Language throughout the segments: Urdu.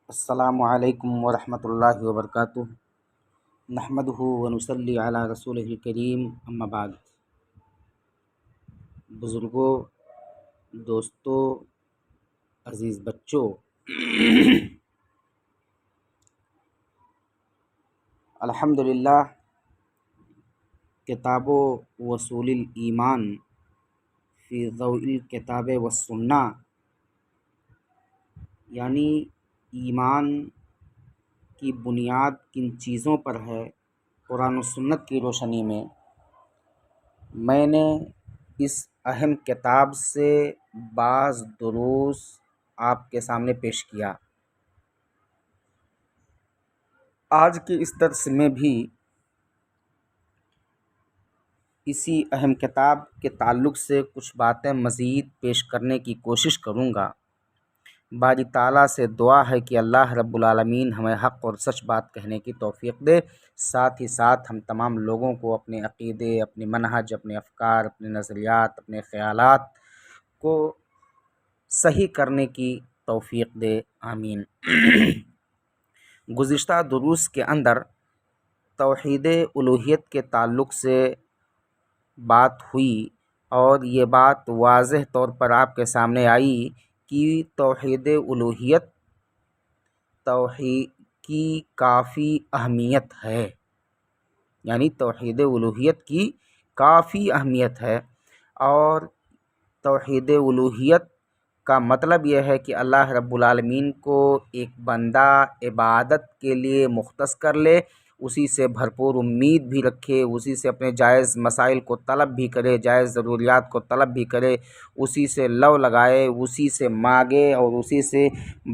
السلام علیکم ورحمۃ اللہ وبرکاتہ۔ نحمدہ و نصلی علی رسولہ الکریم، اما بعد۔ بزرگوں، دوستوں، عزیز بچوں، الحمدللہ کتاب وصول الایمان فی ضوء الکتاب والسنہ، یعنی ایمان کی بنیاد کن چیزوں پر ہے، قرآن و سنت کی روشنی میں نے اس اہم کتاب سے بعض دروس آپ کے سامنے پیش کیا۔ آج کے اس درس میں بھی اسی اہم کتاب کے تعلق سے کچھ باتیں مزید پیش کرنے کی کوشش کروں گا۔ باری تعالیٰ سے دعا ہے کہ اللہ رب العالمین ہمیں حق اور سچ بات کہنے کی توفیق دے، ساتھ ہی ساتھ ہم تمام لوگوں کو اپنے عقیدے، اپنے منہج، اپنے افکار، اپنے نظریات، اپنے خیالات کو صحیح کرنے کی توفیق دے، آمین۔ گزشتہ دروس کے اندر توحید الوہیت کے تعلق سے بات ہوئی اور یہ بات واضح طور پر آپ کے سامنے آئی کہ توحید الوہیت توحید کی کافی اہمیت ہے، یعنی توحید الوہیت کی کافی اہمیت ہے، اور توحید الوہیت کا مطلب یہ ہے کہ اللہ رب العالمین کو ایک بندہ عبادت کے لیے مختص کر لے، اسی سے بھرپور امید بھی رکھے، اسی سے اپنے جائز مسائل کو طلب بھی کرے، جائز ضروریات کو طلب بھی کرے، اسی سے لو لگائے، اسی سے مانگے اور اسی سے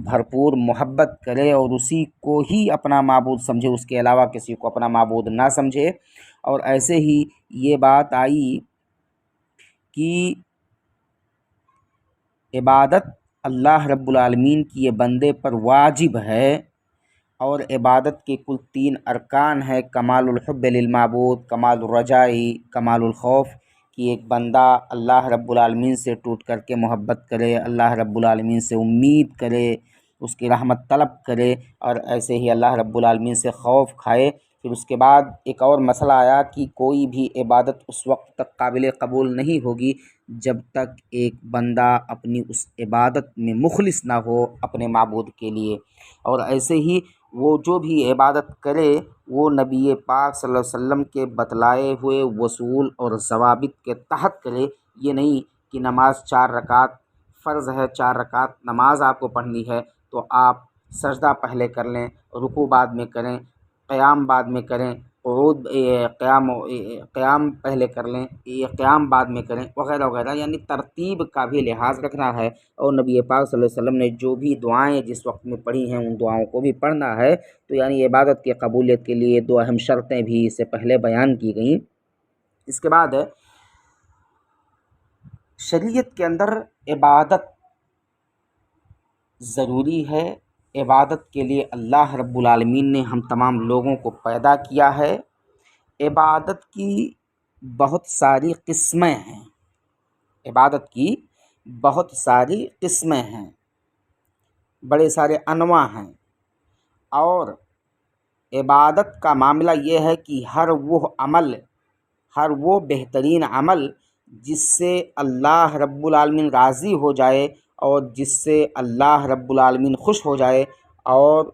بھرپور محبت کرے اور اسی کو ہی اپنا معبود سمجھے، اس کے علاوہ کسی کو اپنا معبود نہ سمجھے۔ اور ایسے ہی یہ بات آئی کہ عبادت اللہ رب العالمین کی یہ بندے پر واجب ہے، اور عبادت کے کل 3 ارکان ہیں: کمال الحب للمعبود، کمال الرجائی، کمال الخوف، کہ ایک بندہ اللہ رب العالمین سے ٹوٹ کر کے محبت کرے، اللہ رب العالمین سے امید کرے، اس کی رحمت طلب کرے، اور ایسے ہی اللہ رب العالمین سے خوف کھائے۔ پھر اس کے بعد ایک اور مسئلہ آیا کہ کوئی بھی عبادت اس وقت تک قابل قبول نہیں ہوگی جب تک ایک بندہ اپنی اس عبادت میں مخلص نہ ہو اپنے معبود کے لیے، اور ایسے ہی وہ جو بھی عبادت کرے وہ نبی پاک صلی اللہ علیہ وسلم کے بتلائے ہوئے اصول اور ضوابط کے تحت کرے۔ یہ نہیں کہ نماز 4 رکعت فرض ہے، 4 رکعت نماز آپ کو پڑھنی ہے تو آپ سجدہ پہلے کر لیں، رکوع بعد میں کریں، قیام بعد میں کریں، قعود قیام پہلے کر لیں، قیام بعد میں کریں، وغیرہ وغیرہ، یعنی ترتیب کا بھی لحاظ رکھنا ہے۔ اور نبی پاک صلی اللہ علیہ وسلم نے جو بھی دعائیں جس وقت میں پڑھی ہیں ان دعاؤں کو بھی پڑھنا ہے۔ تو یعنی عبادت کی قبولیت کے لیے 2 اہم شرطیں بھی اس سے پہلے بیان کی گئیں۔ اس کے بعد شریعت کے اندر عبادت ضروری ہے۔ عبادت کے لیے اللہ رب العالمین نے ہم تمام لوگوں کو پیدا کیا ہے۔ عبادت کی بہت ساری قسمیں ہیں، عبادت کی بہت ساری قسمیں ہیں، بڑے سارے انواع ہیں، اور عبادت کا معاملہ یہ ہے کہ ہر وہ بہترین عمل جس سے اللہ رب العالمین راضی ہو جائے اور جس سے اللہ رب العالمین خوش ہو جائے، اور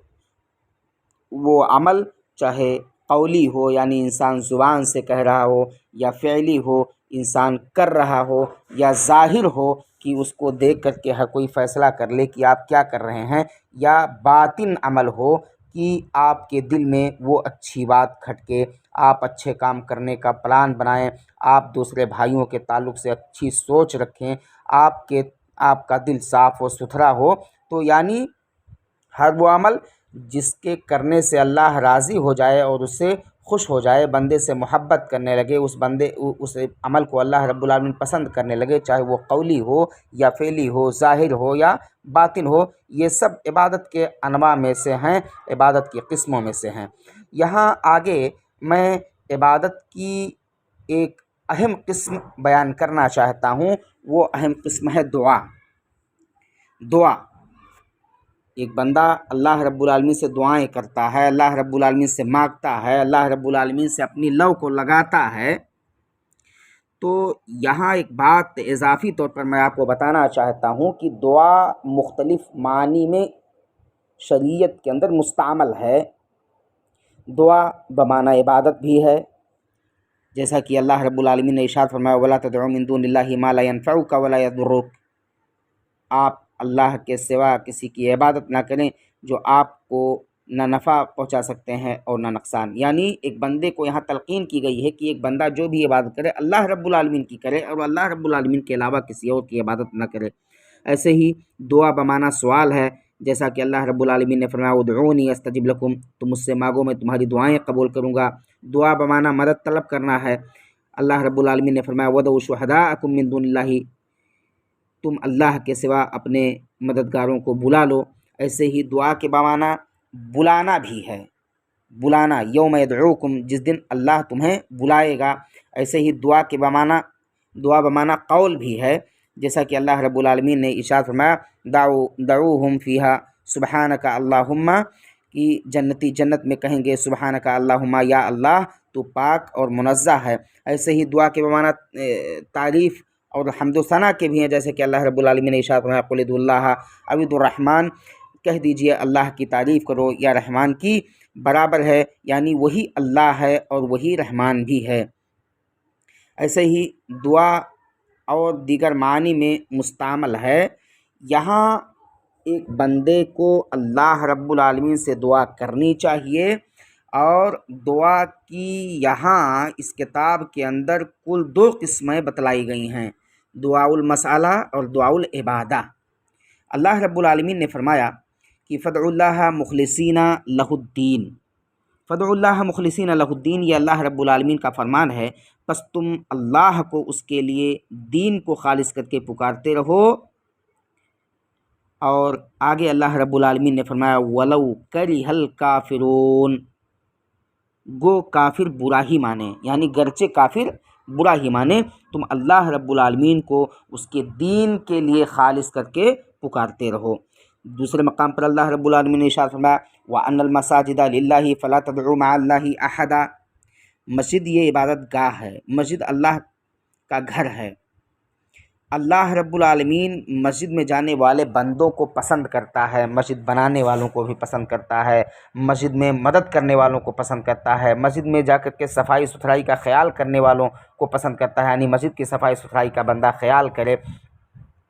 وہ عمل چاہے قولی ہو یعنی انسان زبان سے کہہ رہا ہو، یا فعلی ہو انسان کر رہا ہو، یا ظاہر ہو کہ اس کو دیکھ کر کے ہر کوئی فیصلہ کر لے کہ آپ کیا کر رہے ہیں، یا باطن عمل ہو کہ آپ کے دل میں وہ اچھی بات کھٹکے، آپ اچھے کام کرنے کا پلان بنائیں، آپ دوسرے بھائیوں کے تعلق سے اچھی سوچ رکھیں، آپ کا دل صاف و ستھرا ہو۔ تو یعنی ہر وہ عمل جس کے کرنے سے اللہ راضی ہو جائے اور اس سے خوش ہو جائے، بندے سے محبت کرنے لگے، اس عمل کو اللہ رب العالمین پسند کرنے لگے، چاہے وہ قولی ہو یا فعلی ہو، ظاہر ہو یا باطن ہو، یہ سب عبادت کے انواع میں سے ہیں، عبادت کی قسموں میں سے ہیں۔ یہاں آگے میں عبادت کی ایک اہم قسم بیان کرنا چاہتا ہوں، وہ اہم قسم ہے دعا۔ ایک بندہ اللہ رب العالمین سے دعائیں کرتا ہے، اللہ رب العالمین سے مانگتا ہے، اللہ رب العالمین سے اپنی لو کو لگاتا ہے، تو یہاں ایک بات اضافی طور پر میں آپ کو بتانا چاہتا ہوں کہ دعا مختلف معنی میں شریعت کے اندر مستعمل ہے۔ دعا بمعنی عبادت بھی ہے، جیسا کہ اللہ رب العالمین نے ارشاد فرمایا وَلَا تَدْعُوا مِن دُونِ اللَّهِ مَا لَا يَنفَعُكَ وَلَا يَضُرُّكَ، آپ اللہ کے سوا کسی کی عبادت نہ کریں جو آپ کو نہ نفع پہنچا سکتے ہیں اور نہ نقصان۔ یعنی ایک بندے کو یہاں تلقین کی گئی ہے کہ ایک بندہ جو بھی عبادت کرے اللہ رب العالمین کی کرے اور اللہ رب العالمین کے علاوہ کسی اور کی عبادت نہ کرے۔ ایسے ہی دعا بمعنی سوال ہے، جیسا کہ اللہ رب العالمین نے فرمایا ادعونی استجب لکم، تم مجھ سے مانگو میں تمہاری دعائیں قبول کروں گا۔ دعا بمعنی مدد طلب کرنا ہے، اللہ رب العالمین نے فرمایا وَدْعُوا شُهَدَاءَكُم مِّن دُونِ اللَّهِ، تم اللہ کے سوا اپنے مددگاروں کو بلا لو۔ ایسے ہی دعا کے بمعنی بلانا بھی ہے، بلانا، یوم یدعوکم، جس دن اللہ تمہیں بلائے گا۔ ایسے ہی دعا بمعنی قول بھی ہے، جیسا کہ اللہ رب العالمین نے ارشاد فرمایا دعوہم فیہا سبحانک اللہم، کہ جنتی جنت میں کہیں گے سبحانک اللہم، یا اللہ تو پاک اور منزہ ہے۔ ایسے ہی دعا کے بمعنی تعریف اور حمد و ثنا کے بھی ہیں، جیسے کہ اللہ رب العالمین نے ارشاد فرمایا قل ادعوا اللہ او ادعوا الرحمن، کہہ دیجئے اللہ کی تعریف کرو یا رحمان کی، برابر ہے، یعنی وہی اللہ ہے اور وہی رحمان بھی ہے۔ ایسے ہی دعا اور دیگر معنی میں مستعمل ہے۔ یہاں ایک بندے کو اللہ رب العالمین سے دعا کرنی چاہیے، اور دعا کی یہاں اس کتاب کے اندر کل 2 قسمیں بتلائی گئی ہیں، دعاء المسألہ اور دعاء العبادہ۔ اللہ رب العالمین نے فرمایا کہ فدعوا اللہ مخلصین لہ الدین، فدعوا اللہ مخلصین لہ الدین، یہ اللہ رب العالمین کا فرمان ہے، پس تم اللہ کو اس کے لیے دین کو خالص کر کے پکارتے رہو۔ اور آگے اللہ رب العالمین نے فرمایا وَلَوْ كَرِهَ الْكَافِرُونَ، گو کافر برا ہی مانے، یعنی گرچہ کافر برا ہی مانے، تم اللہ رب العالمین کو اس کے دین کے لیے خالص کر کے پکارتے رہو۔ دوسرے مقام پر اللہ رب العالمین نے ارشاد فرمایا وَأَنَّ الْمَسَاجِدَ لِلَّهِ فَلَا تَدْعُوا مَعَ اللَّهِ أَحَدًا، مسجد یہ عبادت گاہ ہے، مسجد اللہ کا گھر ہے۔ اللہ رب العالمین مسجد میں جانے والے بندوں کو پسند کرتا ہے، مسجد بنانے والوں کو بھی پسند کرتا ہے، مسجد میں مدد کرنے والوں کو پسند کرتا ہے، مسجد میں جا کر کے صفائی ستھرائی کا خیال کرنے والوں کو پسند کرتا ہے، یعنی مسجد کی صفائی ستھرائی کا بندہ خیال کرے۔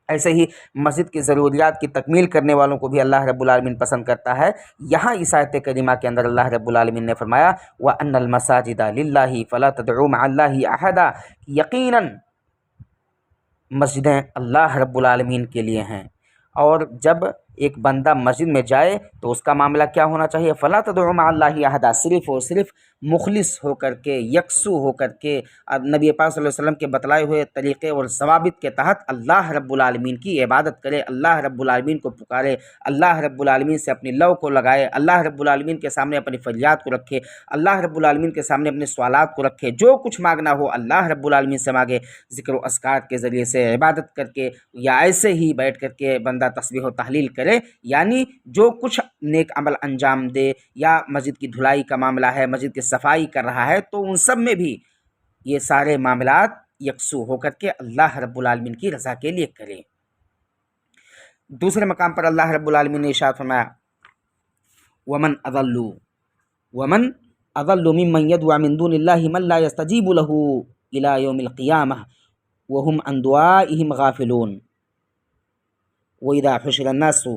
ایسے ہی مسجد کی ضروریات کی تکمیل کرنے والوں کو بھی اللہ رب العالمین پسند کرتا ہے۔ یہاں اس آیت کریمہ کے اندر اللہ رب العالمین نے فرمایا وَأَنَّ الْمَسَاجِدَ لِلَّهِ فَلَا تَدْعُوا مَعَ اللَّهِ أَحَدًا، یقیناً مسجدیں اللہ رب العالمین کے لیے ہیں، اور جب ایک بندہ مسجد میں جائے تو اس کا معاملہ کیا ہونا چاہیے؟ فَلَا تَدْعُوا مَعَ اللَّهِ أَحَدًا، صرف اور صرف مخلص ہو کر کے، یکسو ہو کر کے، نبی پاک صلی اللہ علیہ وسلم کے بتلائے ہوئے طریقے اور ضوابط کے تحت اللہ رب العالمین کی عبادت کرے، اللہ رب العالمین کو پکارے، اللہ رب العالمین سے اپنی لو کو لگائے، اللہ رب العالمین کے سامنے اپنی فریاد کو رکھے، اللہ رب العالمین کے سامنے اپنے سوالات کو رکھے، جو کچھ مانگنا ہو اللہ رب العالمین سے مانگے، ذکر و اذکار کے ذریعے سے، عبادت کر کے، یا ایسے ہی بیٹھ کر کے بندہ تسبیح و تحلیل کرے، یعنی جو کچھ نیک عمل انجام دے، یا مسجد کی دھلائی کا معاملہ ہے، مسجد کی صفائی کر رہا ہے، تو ان سب میں بھی یہ سارے معاملات یکسو ہو کر کے اللہ رب العالمین کی رضا کے لیے کرے۔ دوسرے مقام پر اللہ رب العالمین نے ارشاد فرمایا وَمَنْ أَضَلُّ مِمَّنْ يَدْعُو مِن دُونِ اللَّهِ مَن لَّا يَسْتَجِيبُ لَهُ إِلَى يَوْمِ الْقِيَامَةِ وَهُمْ عَن دُعَائِهِمْ غَافِلُونَ وَإِذَا حُشِرَ النَّاسُ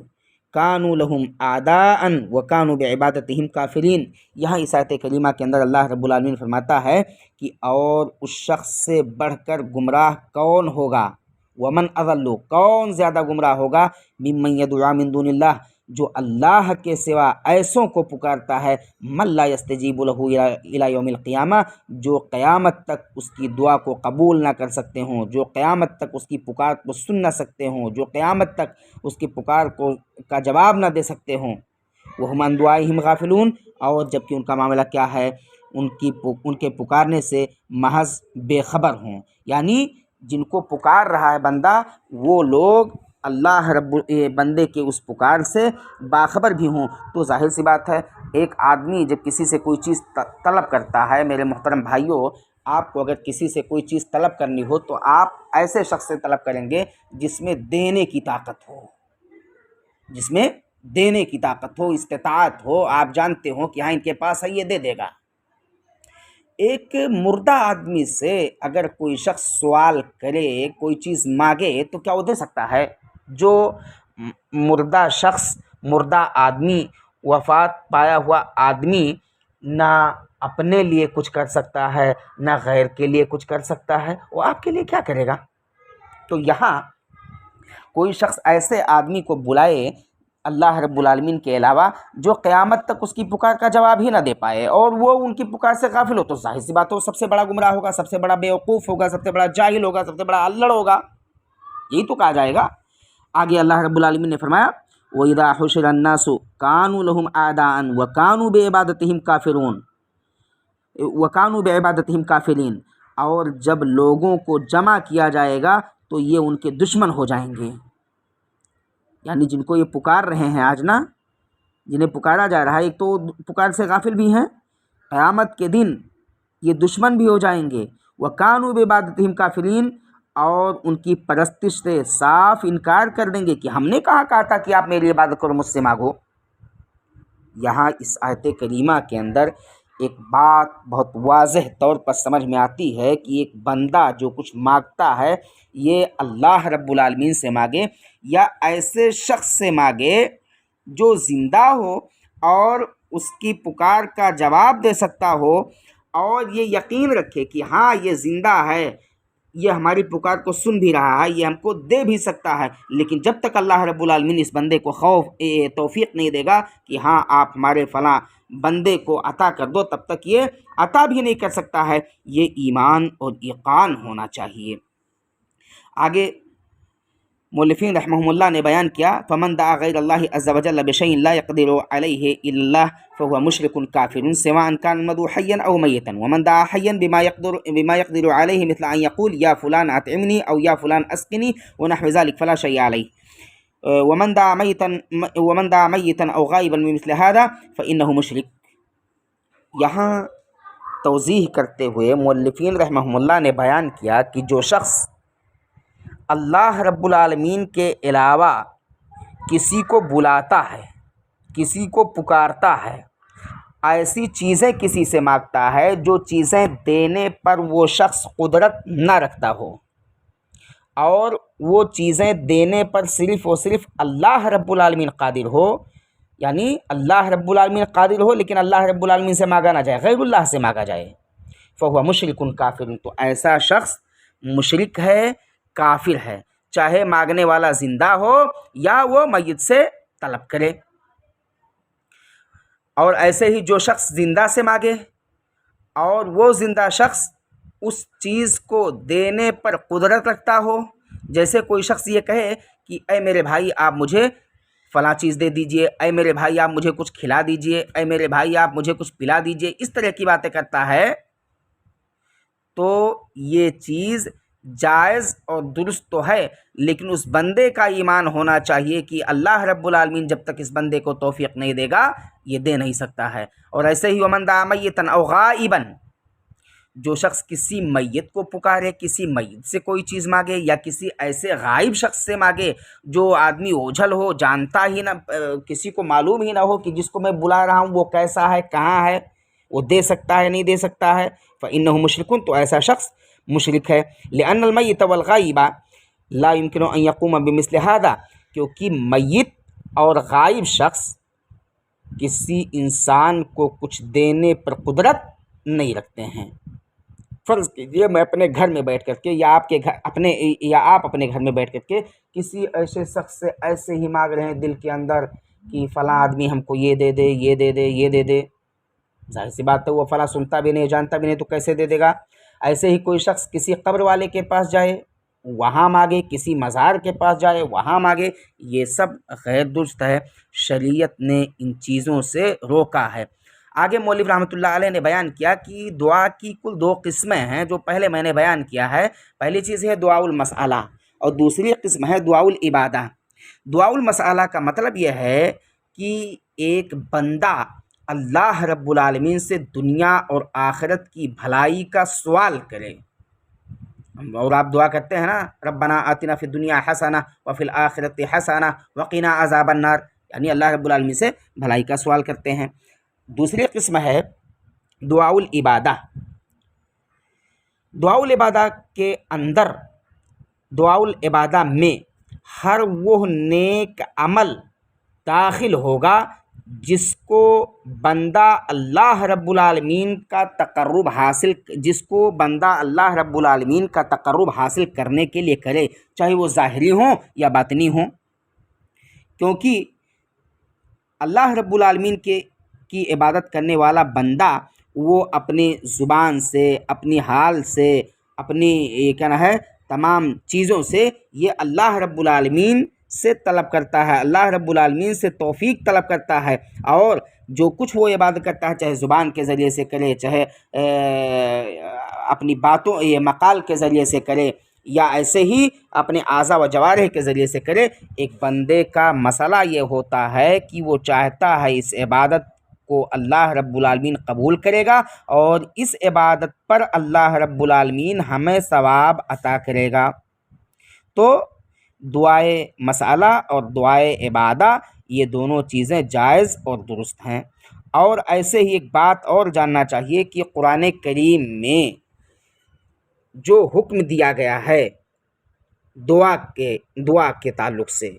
كَانُوا لَهُمْ أَعْدَاءً وَكَانُوا بِعِبَادَتِهِمْ كَافِرِينَ۔ یہاں اس آیت کریمہ کے اندر اللہ رب العالمین فرماتا ہے کہ اور اس شخص سے بڑھ کر گمراہ کون ہوگا، ومن اضل، کون زیادہ گمراہ ہوگا، ممن یدعو من دون اللہ، جو اللہ کے سوا ایسوں کو پکارتا ہے، من لا یستجیب لہ الی یوم القیامہ، جو قیامت تک اس کی دعا کو قبول نہ کر سکتے ہوں، جو قیامت تک اس کی پکار کو سن نہ سکتے ہوں، جو قیامت تک اس کی پکار کا جواب نہ دے سکتے ہوں، وہم عن دعائہم غافلون، اور جبکہ ان کا معاملہ کیا ہے، ان کے پکارنے سے محض بے خبر ہوں، یعنی جن کو پکار رہا ہے بندہ وہ لوگ اللہ بندے کے اس پکار سے باخبر بھی ہوں، تو ظاہر سی بات ہے ایک آدمی جب کسی سے کوئی چیز طلب کرتا ہے، میرے محترم بھائیوں، آپ کو اگر کسی سے کوئی چیز طلب کرنی ہو تو آپ ایسے شخص سے طلب کریں گے جس میں دینے کی طاقت ہو، جس میں دینے کی طاقت ہو، استطاعت ہو، آپ جانتے ہو کہ ہاں ان کے پاس ہے، یہ دے دے گا۔ ایک مردہ آدمی سے اگر کوئی شخص سوال کرے، کوئی چیز مانگے، تو کیا وہ دے سکتا ہے؟ جو مردہ شخص، مردہ آدمی، وفات پایا ہوا آدمی نہ اپنے لیے کچھ کر سکتا ہے، نہ غیر کے لیے کچھ کر سکتا ہے، وہ آپ کے لیے کیا کرے گا؟ تو یہاں کوئی شخص ایسے آدمی کو بلائے اللہ رب العالمین کے علاوہ جو قیامت تک اس کی پکار کا جواب ہی نہ دے پائے، اور وہ ان کی پکار سے غافل ہو، تو ظاہر سی بات ہو سب سے بڑا گمراہ ہوگا، سب سے بڑا بیوقوف ہوگا، سب سے بڑا جاہل ہوگا، سب سے بڑا الڑ ہوگا، یہی تو کہا جائے گا۔ آگے اللہ رب العالمین نے فرمایا وَإِذَا حُشِرَ النَّاسُ كَانُوا لَهُمْ أَعْدَاءً وَكَانُوا بِعِبَادَتِهِمْ كَافِرِينَ وَكَانُوا بِعِبَادَتِهِمْ كَافِرِينَ، اور جب لوگوں کو جمع کیا جائے گا تو یہ ان کے دشمن ہو جائیں گے، یعنی جن کو یہ پکار رہے ہیں آج نا، جنہیں پکارا جا رہا ہے، ایک تو پکار سے غافل بھی ہیں، قیامت کے دن یہ دشمن بھی ہو جائیں گے، وَكَانُوا بِعِبَادَتِهِمْ كَافِرِينَ، اور ان کی پرستش سے صاف انکار کر دیں گے کہ ہم نے کہا تھا کہ آپ میری عبادت کرو، مجھ سے مانگو۔ یہاں اس آیت کریمہ کے اندر ایک بات بہت واضح طور پر سمجھ میں آتی ہے کہ ایک بندہ جو کچھ مانگتا ہے یہ اللہ رب العالمین سے مانگے یا ایسے شخص سے مانگے جو زندہ ہو اور اس کی پکار کا جواب دے سکتا ہو، اور یہ یقین رکھے کہ ہاں یہ زندہ ہے، یہ ہماری پکار کو سن بھی رہا ہے، یہ ہم کو دے بھی سکتا ہے، لیکن جب تک اللہ رب العالمین اس بندے کو توفیق نہیں دے گا کہ ہاں آپ ہمارے فلاں بندے کو عطا کر دو، تب تک یہ عطا بھی نہیں کر سکتا ہے۔ یہ ایمان اور یقین ہونا چاہیے۔ آگے مؤلفین رحمہم اللہ نے بیان کیا فمن دعا غیر اللہ عز وجل بشیء لا يقدر علیہ الا اللہ فهو مشرک کافر سواء كان المدعو حیا او میتا ومن دعا حیا بما يقدر علیہ مثل ان يقول یا فلان اطعمنی او یا فلان اسقنی ونحو ذلك فلا شیء علیہ ومن دعا میتا او غائبا بمثل هذا فانه مشرک۔ یہاں توضیح کرتے ہوئے مؤلفین رحمہم اللہ نے بیان کیا کہ جو شخص اللہ رب العالمین کے علاوہ کسی کو بلاتا ہے، کسی کو پکارتا ہے، ایسی چیزیں کسی سے مانگتا ہے جو چیزیں دینے پر وہ شخص قدرت نہ رکھتا ہو، اور وہ چیزیں دینے پر صرف اور صرف اللہ رب العالمین قادر ہو، یعنی اللہ رب العالمین قادر ہو لیکن اللہ رب العالمین سے مانگا نہ جائے، غیر اللہ سے مانگا جائے، فهو مشرک کافر، تو ایسا شخص مشرک ہے، کافر ہے، چاہے مانگنے والا زندہ ہو یا وہ میت سے طلب کرے۔ اور ایسے ہی جو شخص زندہ سے مانگے اور وہ زندہ شخص اس چیز کو دینے پر قدرت رکھتا ہو، جیسے کوئی شخص یہ کہے کہ اے میرے بھائی آپ مجھے فلاں چیز دے دیجئے، اے میرے بھائی آپ مجھے کچھ کھلا دیجئے، اے میرے بھائی آپ مجھے کچھ پلا دیجئے، اس طرح کی باتیں کرتا ہے، تو یہ چیز جائز اور درست تو ہے، لیکن اس بندے کا ایمان ہونا چاہیے کہ اللہ رب العالمین جب تک اس بندے کو توفیق نہیں دے گا یہ دے نہیں سکتا ہے۔ اور ایسے ہی ومن دعا میتا او غائبا، جو شخص کسی میت کو پکارے، کسی میت سے کوئی چیز مانگے یا کسی ایسے غائب شخص سے مانگے جو آدمی اوجھل ہو، جانتا ہی نہ، کسی کو معلوم ہی نہ ہو کہ جس کو میں بلا رہا ہوں وہ کیسا ہے، کہاں ہے، وہ دے سکتا ہے نہیں دے سکتا ہے، فإنہ مشرک، تو ایسا شخص مشرک ہے۔ لأن المیت والغائب لا يمكن ان يقوم بمثل هذا، کیونکہ میت اور غائب شخص کسی انسان کو کچھ دینے پر قدرت نہیں رکھتے ہیں۔ فرض کیجیے میں اپنے گھر میں بیٹھ کر کے یا آپ اپنے گھر میں بیٹھ کر کے کسی ایسے شخص سے ایسے ہی مانگ رہے ہیں دل کے اندر کہ فلاں آدمی ہم کو یہ دے دے، یہ دے دے، یہ دے دے، ظاہر سی بات ہے وہ فلاں سنتا بھی نہیں، جانتا بھی نہیں، تو کیسے دے دے گا؟ ایسے ہی کوئی شخص کسی قبر والے کے پاس جائے وہاں مانگے، کسی مزار کے پاس جائے وہاں مانگے، یہ سب غیر درست ہے، شریعت نے ان چیزوں سے روکا ہے۔ آگے مولوی رحمۃ اللہ علیہ نے بیان کیا کہ دعا کی کل 2 قسمیں ہیں، جو پہلے میں نے بیان کیا ہے۔ پہلی چیز ہے دعا المسئلہ، اور دوسری قسم ہے دعاء العبادہ۔ دعاء المسألہ کا مطلب یہ ہے کہ ایک بندہ اللہ رب العالمین سے دنیا اور آخرت کی بھلائی کا سوال کرے، اور آپ دعا کرتے ہیں نا، ربنا آتنا فی الدنیا حسنہ وفی الآخرۃ حسنہ وقنا عذاب النار، یعنی اللہ رب العالمین سے بھلائی کا سوال کرتے ہیں۔ دوسری قسم ہے دعاء العبادہ۔ دعاء العبادہ کے اندر، دعاء العبادہ میں ہر وہ نیک عمل داخل ہوگا جس کو بندہ اللہ رب العالمین کا تقرب حاصل کرنے کے لیے کرے، چاہے وہ ظاہری ہوں یا باطنی ہوں، کیونکہ اللہ رب العالمین کی عبادت کرنے والا بندہ وہ اپنی زبان سے، اپنی حال سے، اپنی تمام چیزوں سے یہ اللہ رب العالمین سے طلب کرتا ہے، اللہ رب العالمین سے توفیق طلب کرتا ہے، اور جو کچھ وہ عبادت کرتا ہے چاہے زبان کے ذریعے سے کرے، چاہے اپنی باتوں مقال کے ذریعے سے کرے، یا ایسے ہی اپنے اعضاء و جوارح کے ذریعے سے کرے، ایک بندے کا مسئلہ یہ ہوتا ہے کہ وہ چاہتا ہے اس عبادت کو اللہ رب العالمین قبول کرے گا، اور اس عبادت پر اللہ رب العالمین ہمیں ثواب عطا کرے گا۔ تو دعائے مسئلہ اور دعائے عبادہ یہ دونوں چیزیں جائز اور درست ہیں۔ اور ایسے ہی ایک بات اور جاننا چاہیے کہ قرآن کریم میں جو حکم دیا گیا ہے دعا کے تعلق سے،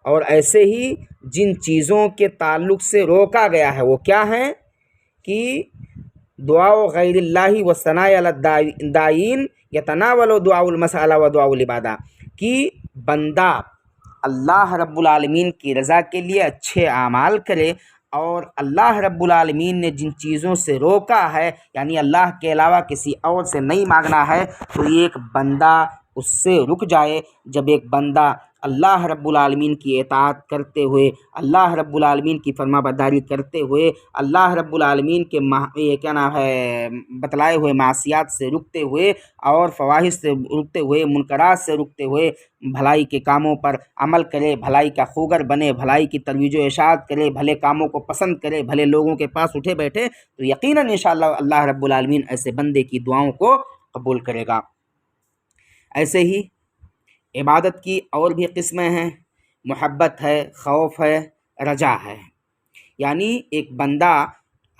اور ایسے ہی جن چیزوں کے تعلق سے روکا گیا ہے وہ کیا ہیں کہ دعاء غیر اللہ و ثناء علی الداعین یتناول دعاء المسألہ و دعاء العبادہ، کہ بندہ اللہ رب العالمین کی رضا کے لیے اچھے اعمال کرے، اور اللہ رب العالمین نے جن چیزوں سے روکا ہے، یعنی اللہ کے علاوہ کسی اور سے نہیں مانگنا ہے، تو ایک بندہ اس سے رک جائے۔ جب ایک بندہ اللہ رب العالمین کی اطاعت کرتے ہوئے، اللہ رب العالمین کی فرما برداری کرتے ہوئے، اللہ رب العالمین کے بتلائے ہوئے معصیات سے رکتے ہوئے، اور فواحش سے رکتے ہوئے، منکرات سے رکتے ہوئے، بھلائی کے کاموں پر عمل کرے، بھلائی کا خوگر بنے، بھلائی کی ترویج و ارشاد کرے، بھلے کاموں کو پسند کرے، بھلے لوگوں کے پاس اٹھے بیٹھے، تو یقیناً انشاءاللہ اللہ رب العالمین ایسے بندے کی دعاؤں کو قبول کرے گا۔ ایسے ہی عبادت کی اور بھی قسمیں ہیں، محبت ہے، خوف ہے، رجا ہے، یعنی ایک بندہ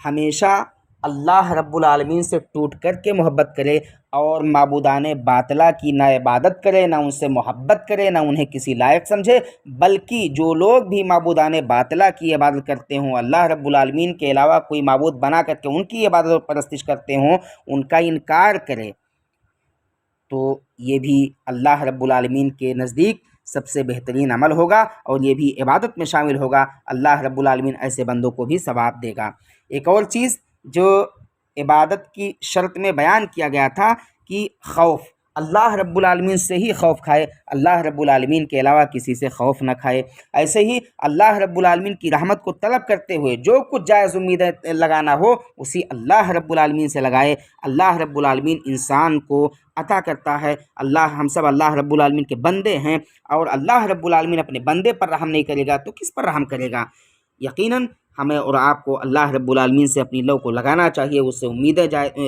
ہمیشہ اللہ رب العالمین سے ٹوٹ کر کے محبت کرے، اور معبودان باطلہ کی نہ عبادت کرے، نہ ان سے محبت کرے، نہ انہیں کسی لائق سمجھے، بلکہ جو لوگ بھی معبودان باطلہ کی عبادت کرتے ہوں، اللہ رب العالمین کے علاوہ کوئی معبود بنا کر کے ان کی عبادت و پرستش کرتے ہوں، ان کا انکار کرے، تو یہ بھی اللہ رب العالمین کے نزدیک سب سے بہترین عمل ہوگا، اور یہ بھی عبادت میں شامل ہوگا۔ اللہ رب العالمین ایسے بندوں کو بھی ثواب دے گا۔ ایک اور چیز جو عبادت کی شرط میں بیان کیا گیا تھا کہ خوف، اللہ رب العالمین سے ہی خوف کھائے، اللہ رب العالمین کے علاوہ کسی سے خوف نہ کھائے۔ ایسے ہی اللہ رب العالمین کی رحمت کو طلب کرتے ہوئے جو کچھ جائز امیدیں لگانا ہو اسی اللہ رب العالمین سے لگائے۔ اللہ رب العالمین انسان کو عطا کرتا ہے، ہم سب اللہ رب العالمین کے بندے ہیں، اور اللہ رب العالمین اپنے بندے پر رحم نہیں کرے گا تو کس پر رحم کرے گا؟ یقیناً ہمیں اور آپ کو اللہ رب العالمین سے اپنی لو کو لگانا چاہیے، اس سے امیدیں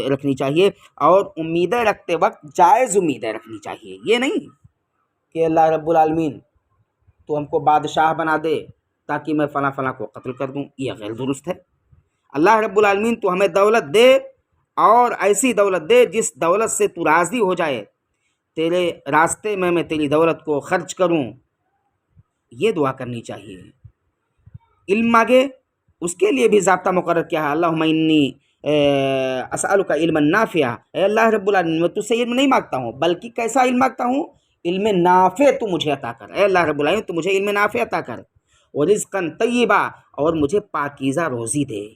رکھنی چاہیے، اور امیدیں رکھتے وقت جائز امیدیں رکھنی چاہیے۔ یہ نہیں کہ اللہ رب العالمین تو ہم کو بادشاہ بنا دے تاکہ میں فلاں فلاں کو قتل کر دوں، یہ غیر درست ہے۔ اللہ رب العالمین تو ہمیں دولت دے، اور ایسی دولت دے جس دولت سے تو راضی ہو جائے، تیرے راستے میں تیری دولت کو خرچ کروں، یہ دعا کرنی چاہیے۔ علم مانگے، اس کے لیے بھی ضابطہ مقرر کیا ہے، اللہم انی اسألک علما نافعا، اے اللہ رب العالمین میں تجھ سے علم نہیں مانگتا ہوں، بلکہ کیسا علم مانگتا ہوں؟ علم نافع تو مجھے عطا کر، اے اللہ رب العالمین تو مجھے علم نافع عطا کر، ورزقا طیبا، اور مجھے پاکیزہ روزی دے،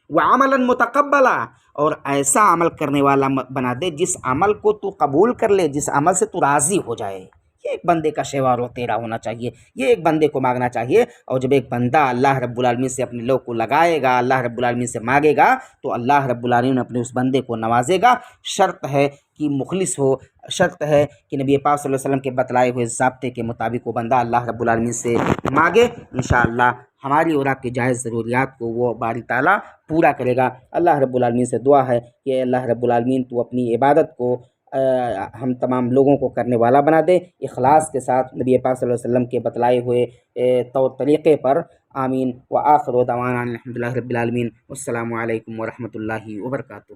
وعملا متقبلا، اور ایسا عمل کرنے والا بنا دے جس عمل کو تو قبول کر لے، جس عمل سے تو راضی ہو جائے۔ یہ ایک بندے کا شیوار و تیرا ہونا چاہیے، یہ ایک بندے کو مانگنا چاہیے۔ اور جب ایک بندہ اللہ رب العالمین سے اپنے لوگ کو لگائے گا، اللہ رب العالمین سے مانگے گا، تو اللہ رب العالمین اپنے اس بندے کو نوازے گا۔ شرط ہے کہ مخلص ہو، شرط ہے کہ نبی پاک صلی اللہ علیہ وسلم کے بتلائے ہوئے ضابطے کے مطابق وہ بندہ اللہ رب العالمین سے مانگے، انشاءاللہ ہماری اور آپ کی جائز ضروریات کو وہ باری تعالیٰ پورا کرے گا۔ اللہ رب العالمین سے دعا ہے کہ اللہ رب العالمین تو اپنی عبادت کو ہم تمام لوگوں کو کرنے والا بنا دے، اخلاص کے ساتھ نبی پاک صلی اللہ علیہ وسلم کے بتلائے ہوئے طور طریقے پر۔ آمین۔ وآخر دعوانا الحمد للہ رب العالمین۔ والسلام علیکم ورحمۃ اللہ وبرکاتہ۔